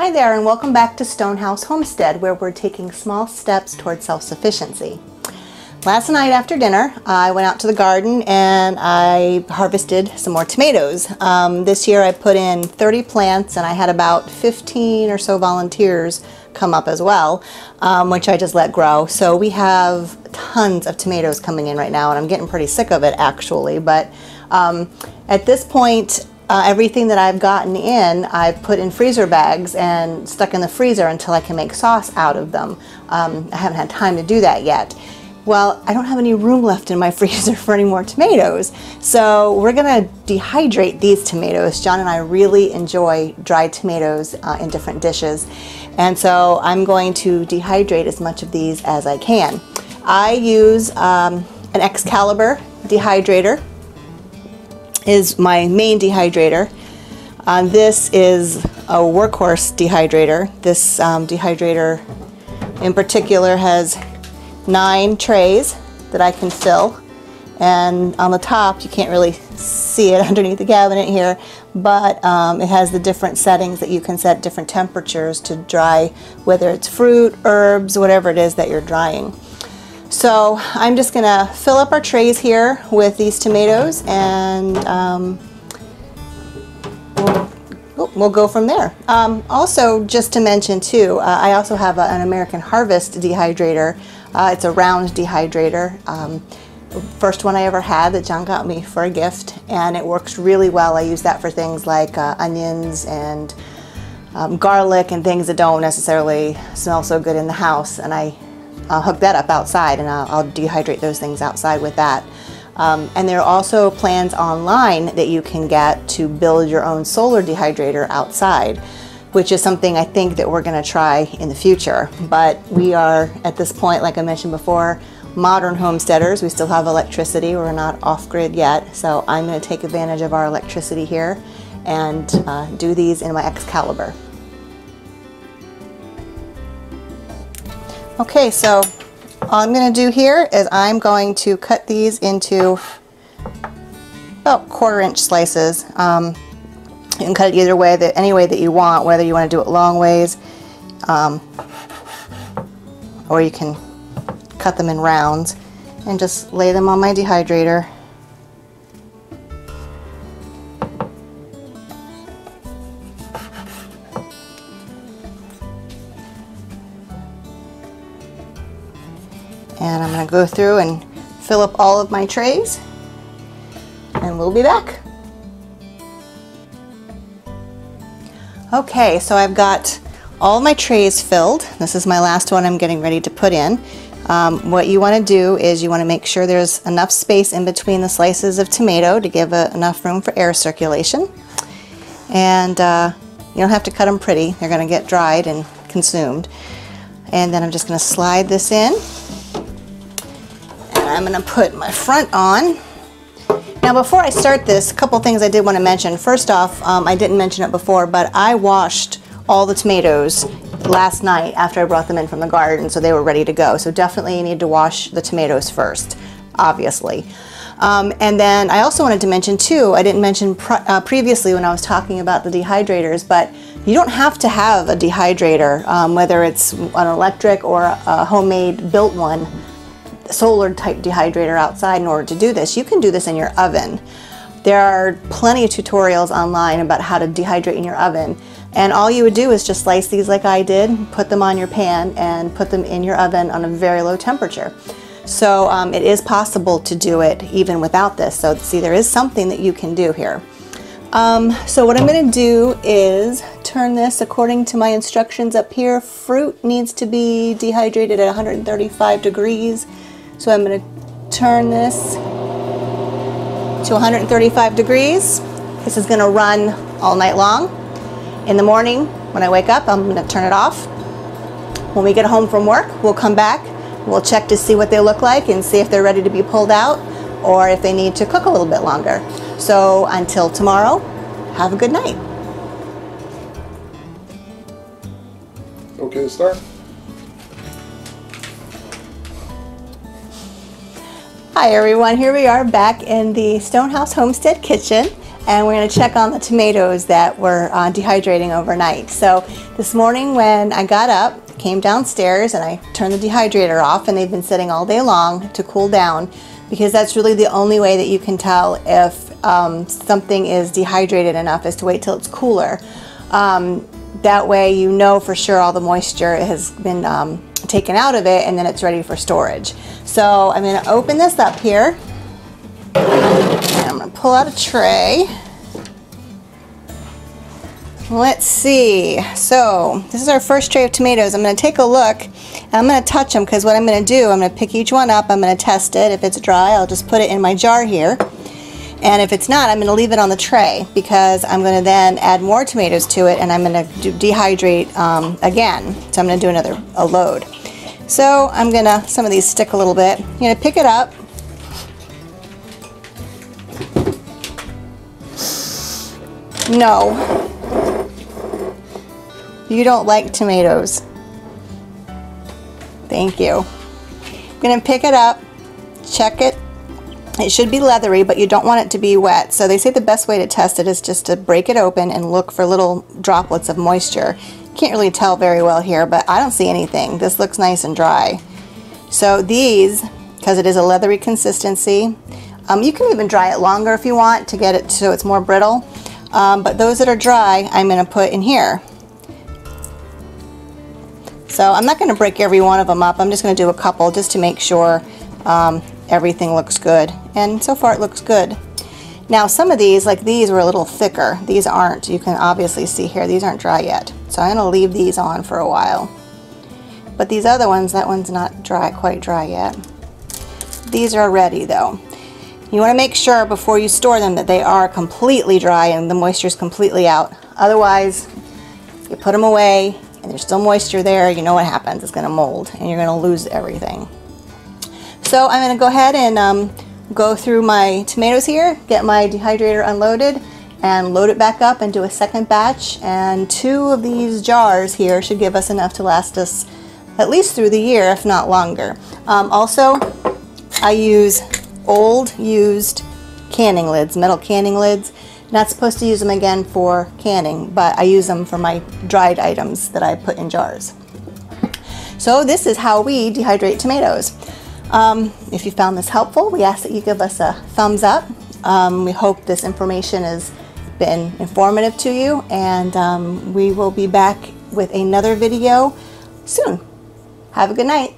Hi there, and welcome back to StoneHouse Homestead, where we're taking small steps towards self-sufficiency. Last night after dinner, I went out to the garden and I harvested some more tomatoes. This year I put in 30 plants and I had about 15 or so volunteers come up as well, which I just let grow. So we have tons of tomatoes coming in right now, and I'm getting pretty sick of it actually, but at this point, everything that I've gotten in, I've put in freezer bags and stuck in the freezer until I can make sauce out of them. I haven't had time to do that yet. Well, I don't have any room left in my freezer for any more tomatoes, so we're gonna dehydrate these tomatoes. John and I really enjoy dried tomatoes in different dishes, and so I'm going to dehydrate as much of these as I can. I use an Excalibur dehydrator. Is my main dehydrator. This is a workhorse dehydrator. This dehydrator in particular has 9 trays that I can fill, and on the top you can't really see it underneath the cabinet here, but it has the different settings that you can set different temperatures to dry, whether it's fruit, herbs, whatever it is that you're drying. So I'm just going to fill up our trays here with these tomatoes, and we'll go from there. Also, just to mention too, I also have an American Harvest dehydrator. It's a round dehydrator. First one I ever had that John got me for a gift, and it works really well. I use that for things like onions and garlic and things that don't necessarily smell so good in the house, and I'll hook that up outside, and I'll dehydrate those things outside with that. And there are also plans online that you can get to build your own solar dehydrator outside, which is something I think that we're going to try in the future. But we are, at this point, like I mentioned before, modern homesteaders. We still have electricity. We're not off-grid yet, so I'm going to take advantage of our electricity here and do these in my Excalibur. Okay, so all I'm going to do here is I'm going to cut these into about 1/4-inch slices. You can cut it either way, any way that you want, whether you want to do it long ways, or you can cut them in rounds and just lay them on my dehydrator. And I'm going to go through and fill up all of my trays, and we'll be back. Okay, so I've got all of my trays filled. This is my last one I'm getting ready to put in. What you want to do is you want to make sure there's enough space in between the slices of tomato to give enough room for air circulation. And you don't have to cut them pretty. They're going to get dried and consumed. And then I'm just going to slide this in. I'm going to put my front on. Now before I start this, a couple things I did want to mention. First off, I didn't mention it before, but I washed all the tomatoes last night after I brought them in from the garden, so they were ready to go. So definitely you need to wash the tomatoes first, obviously. And then I also wanted to mention too, I didn't mention previously when I was talking about the dehydrators, but you don't have to have a dehydrator, whether it's an electric or a homemade built one, solar type dehydrator outside in order to do this. You can do this in your oven. There are plenty of tutorials online about how to dehydrate in your oven, and all you would do is just slice these like I did, put them on your pan, and put them in your oven on a very low temperature. So it is possible to do it even without this. So see, there is something that you can do here. So what I'm going to do is turn this according to my instructions up here. Fruit needs to be dehydrated at 135 degrees. So I'm going to turn this to 135 degrees. This is going to run all night long. In the morning, when I wake up, I'm going to turn it off. When we get home from work, we'll come back. We'll check to see what they look like and see if they're ready to be pulled out or if they need to cook a little bit longer. So until tomorrow, have a good night. Okay, start. Hi everyone, here we are back in the StoneHouse Homestead kitchen. and we're going to check on the tomatoes that were dehydrating overnight. So this morning when I got up, came downstairs and I turned the dehydrator off, and they've been sitting all day long to cool down, because that's really the only way that you can tell if something is dehydrated enough, is to wait till it's cooler. That way you know for sure all the moisture has been taken out of it, and then it's ready for storage. So I'm going to open this up here, and I'm going to pull out a tray. Let's see, so this is our first tray of tomatoes. I'm going to take a look, and I'm going to touch them, because what I'm going to do, I'm going to pick each one up, I'm going to test it. If it's dry, I'll just put it in my jar here, and if it's not, I'm going to leave it on the tray, because I'm going to then add more tomatoes to it, and I'm going to dehydrate again. So I'm going to do a load. So I'm going to, some of these stick a little bit. I'm going to pick it up. No. You don't like tomatoes. Thank you. I'm going to pick it up, check it. It should be leathery, but you don't want it to be wet. So they say the best way to test it is just to break it open and look for little droplets of moisture. Can't really tell very well here, but I don't see anything. This looks nice and dry. So these, because it is a leathery consistency, you can even dry it longer if you want to get it so it's more brittle. But those that are dry, I'm going to put in here. So I'm not going to break every one of them up. I'm just going to do a couple just to make sure everything looks good. And so far it looks good. Now some of these, like these, were a little thicker. These aren't. You can obviously see here, these aren't dry yet. So I'm going to leave these on for a while. But these other ones, that one's not dry, quite dry yet. These are ready though. You want to make sure before you store them that they are completely dry and the moisture is completely out. Otherwise, you put them away and there's still moisture there, you know what happens. It's going to mold and you're going to lose everything. So I'm going to go ahead and go through my tomatoes here, get my dehydrator unloaded, and load it back up and do a second batch. And 2 of these jars here should give us enough to last us at least through the year, if not longer. Also, I use old used canning lids, metal canning lids. Not supposed to use them again for canning, but I use them for my dried items that I put in jars. So this is how we dehydrate tomatoes. If you found this helpful, we ask that you give us a thumbs up. We hope this information has been informative to you, and we will be back with another video soon. Have a good night.